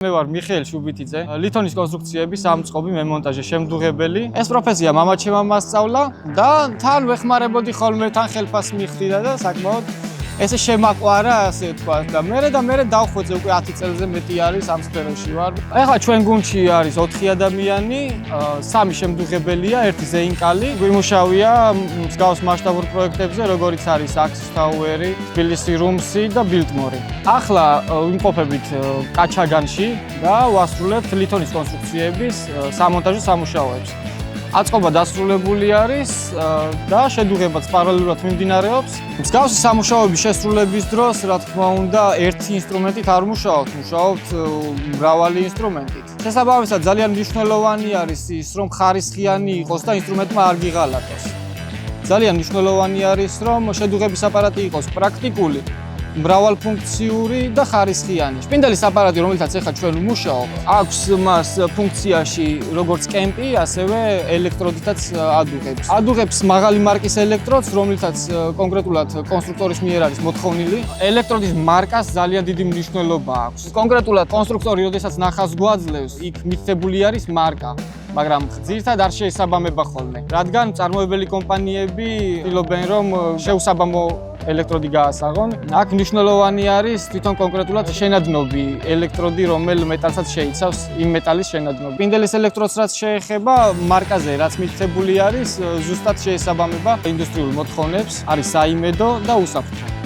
მე ვარ მიხეილ შუბიტიძე, ლითონის კონსტრუქციების ამწყობი მემონტაჟე შემდგრებელი. ეს პროფესია მამაჩემმა მასწავლა და თან ვეხმარებოდი ხოლმე თან ხელფას მიხდიდა და საკმაოდ ესე შემაყვარა, ასე ვთქვა და მე დავხვეწე უკვე 10 წელზე მეტი არის ამ სფეროში ვარ. ეხლა ჩვენ გუნდში არის 4 ადამიანი, 3 შემდგრებელია, 1 ზეინკალი. გვიმუშავია მსგავს მასშტაბურ პროექტებზე, როგორიც არის Axis Tower-ი, თბილისი Rooms-ი და Biltmore-ი. ახლა ვიმყოფებით კაჩაგანში და ვასრულებთ ლითონის კონსტრუქციების სამონტაჟო სამუშაოებს. აწყობა დასრულებული არის და შედუღებაც პარალელურად მიმდინარეობს. მსგავსი სამუშაოების შესრულების დროს, რა თქმა უნდა, ერთი ინსტრუმენტით არ მუშაობთ, მუშაობთ მრავალი ინსტრუმენტით. შესაბამისად, ძალიან მნიშვნელოვანი არის ის, რომ ხარისხიანი იყოს და ინსტრუმენტმა არ გიღალატოს. ძალიან მნიშვნელოვანი არის, რომ შედუღების აპარატი იყოს პრაქტიკული, მრავალფუნქციური და ხარისხიანი. შპინდელის აპარატი, რომელთაც ახლა ჩვენ ვმუშაობთ, აქვს მას ფუნქციაში როგორც კემპი, ასევე ელექტროდითაც ადუღებს. ადუღებს მაღალი მარკის ელექტროდს, რომელთაც კონკრეტულად კონსტრუქტორის მიერ არის მოთხოვნილი. ელექტროდის მარკას ძალიან დიდი მნიშვნელობა აქვს. კონკრეტულად კონსტრუქტორი, როდესაც ნახავს გვაძლევს, იქ მითითებული არის მარკა. მაგრამ ძირითადად არ შეესაბამება ხოლმე, რადგან მწარმოებელი კომპანიები ცდილობენ, რომ შეუსაბამო ელექტროდი გაასაღონ. აქ მნიშვნელოვანი არის თვითონ კონკრეტულად შენადნობი ელექტროდი, რომელ მეტალსაც შეიცავს იმ მეტალის შენადნობი. შპინდელის ელექტროდს რაც შეეხება, მარკაზე რაც მითითებული არის, ზუსტად შეესაბამება ინდუსტრიულ მოთხოვნებს, არის საიმედო და უსაფრთხო.